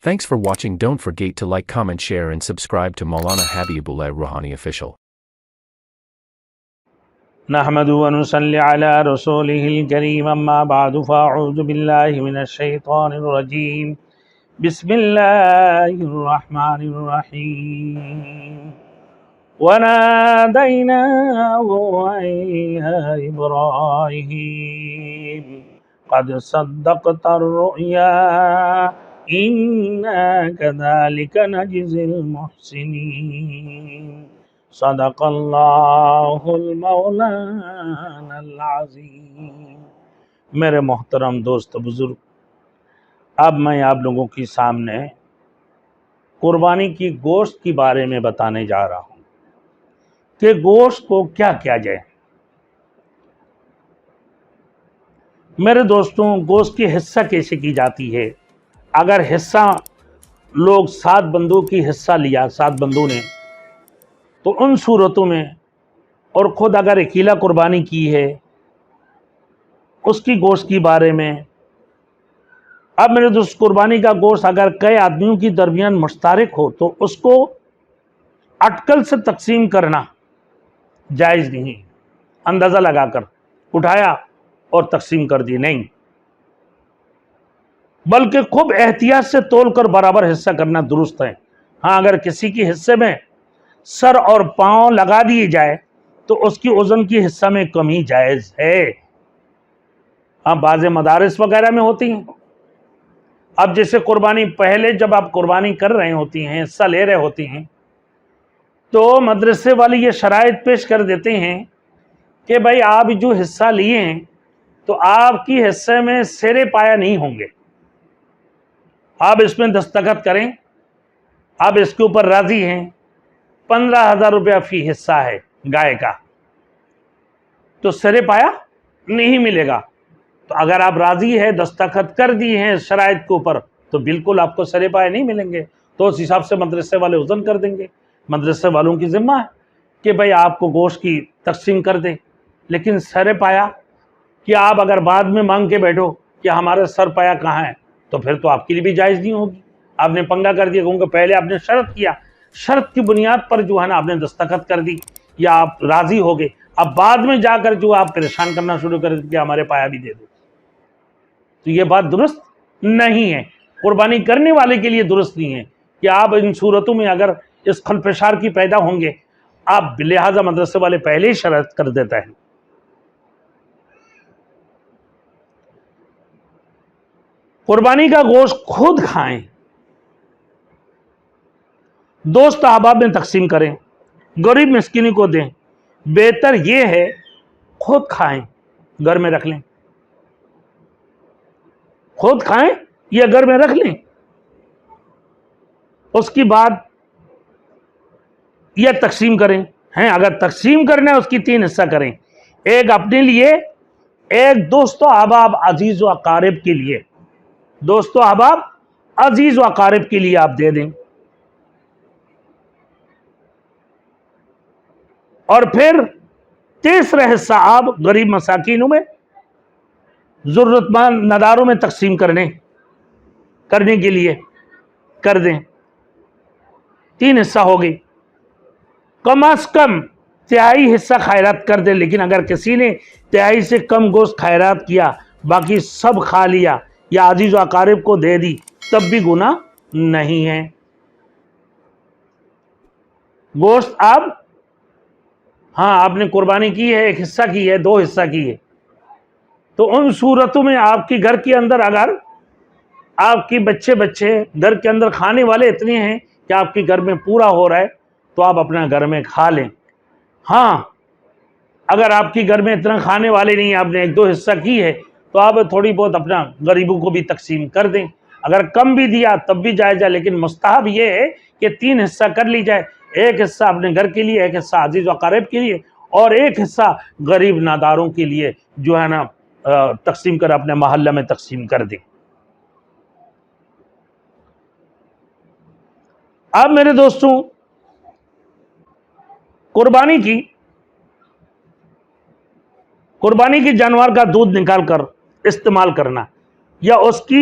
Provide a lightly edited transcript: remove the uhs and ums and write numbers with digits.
Thanks for watching. Don't forget to like, comment, share and subscribe to Maulana Habibullah Rouhani Official. نحمد ونصلي على رسوله الكريم أما بعد فأعوذ بالله من الشيطان الرجيم بسم الله الرحمن الرحيم وناديناه يا إبراهيم قد صدقت الرؤيا إنا كذلك نجزي المحسنين صدق اللہ المولانا العظیم۔ میرے محترم دوست بزرگ، اب میں آپ لوگوں کے سامنے قربانی کی گوشت کے بارے میں بتانے جا رہا ہوں کہ گوشت کو کیا کیا جائے۔ میرے دوستوں، گوشت کی حصہ کیسے کی جاتی ہے؟ اگر حصہ لوگ 7 بندوں کی حصہ لیا، 7 بندوں نے، تو ان صورتوں میں، اور خود اگر اکیلا قربانی کی ہے اس کی گوشت کے بارے میں، اب میرے دوست، قربانی کا گوشت اگر کئی آدمیوں کی درمیان مشترک ہو تو اس کو اٹکل سے تقسیم کرنا جائز نہیں، اندازہ لگا کر اٹھایا اور تقسیم کر دی، نہیں، بلکہ خوب احتیاط سے تول کر برابر حصہ کرنا درست ہے۔ ہاں، اگر کسی کے حصے میں سر اور پاؤں لگا دیے جائے تو اس کی وزن کی حصہ میں کمی جائز ہے۔ ہاں، بعض مدارس وغیرہ میں ہوتی ہیں۔ اب جیسے قربانی پہلے جب آپ قربانی کر رہے ہوتی ہیں، حصہ لے رہے ہوتی ہیں، تو مدرسے والے یہ شرائط پیش کر دیتے ہیں کہ بھائی آپ جو حصہ لیے ہیں تو آپ کی حصے میں سرے پایا نہیں ہوں گے، آپ اس میں دستخط کریں، آپ اس کے اوپر راضی ہیں، 15,000 روپیہ فی حصہ ہے گائے کا، تو سرے پایا نہیں ملے گا۔ تو اگر آپ راضی ہے، دستخط کر دی ہیں شرائط کے اوپر، تو بالکل آپ کو سرے پایا نہیں ملیں گے، تو اس حساب سے مدرسے والے وزن کر دیں گے۔ مدرسے والوں کی ذمہ ہے کہ بھئی آپ کو گوشت کی تقسیم کر دیں، لیکن سرے پایا کہ آپ اگر بعد میں مانگ کے بیٹھو کہ ہمارے سر پایا کہاں ہے، تو پھر تو آپ کے لیے بھی جائز نہیں ہوگی۔ آپ نے پنگا کر دیا، کیونکہ پہلے آپ نے شرط کیا، شرط کی بنیاد پر جو ہے نا آپ نے دستخط کر دی یا آپ راضی ہو گئے، اب بعد میں جا کر جو آپ پریشان کرنا شروع کر دیں کہ ہمارے پایا بھی دے دو، تو یہ بات درست نہیں ہے، قربانی کرنے والے کے لیے درست نہیں ہے کہ آپ ان صورتوں میں اگر اس خلفشار کی پیدا ہوں گے، آپ لہذا مدرسے والے پہلے ہی شرط کر دیتا ہے۔ قربانی کا گوشت خود کھائیں، دوست احباب میں تقسیم کریں، غریب مسکینی کو دیں، بہتر یہ ہے خود کھائیں، گھر میں رکھ لیں، خود کھائیں یا گھر میں رکھ لیں۔ اس کی بعد یہ تقسیم کریں، ہیں اگر تقسیم کرنا ہے اس کی 3 حصہ کریں، ایک اپنے لیے، ایک دوست و احباب عزیز و اقارب کے لیے، دوست و احباب عزیز و اقارب کے لیے آپ دے دیں، اور پھر تیسرا حصہ آپ غریب مساکینوں میں، ضرورت مند نداروں میں تقسیم کرنے کے لیے کر دیں۔ 3 حصہ ہو گئی، کم از کم 1/3 حصہ خیرات کر دیں، لیکن اگر کسی نے 1/3 سے کم گوشت خیرات کیا، باقی سب کھا لیا یا عزیز و اقارب کو دے دی، تب بھی گناہ نہیں ہے۔ گوشت آپ نے قربانی کی ہے، 1 حصہ کی ہے، 2 حصہ کی ہے، تو ان صورتوں میں آپ کے گھر کے اندر اگر آپ کے بچے گھر کے اندر کھانے والے اتنے ہیں کہ آپ کے گھر میں پورا ہو رہا ہے، تو آپ اپنا گھر میں کھا لیں۔ ہاں، اگر آپ کے گھر میں اتنا کھانے والے نہیں، آپ نے 1-2 حصہ کی ہے، تو آپ تھوڑی بہت اپنا غریبوں کو بھی تقسیم کر دیں، اگر کم بھی دیا تب بھی جائز ہے، لیکن مستحب یہ ہے کہ 3 حصہ کر لی جائے، 1 حصہ اپنے گھر کے لیے، 1 حصہ عزیز و اقارب کے لیے، اور 1 حصہ غریب ناداروں کے لیے جو ہے نا تقسیم کر اپنے محلہ میں تقسیم کر دیں۔ اب میرے دوستوں، قربانی کی جانور کا دودھ نکال کر استعمال کرنا یا اس کی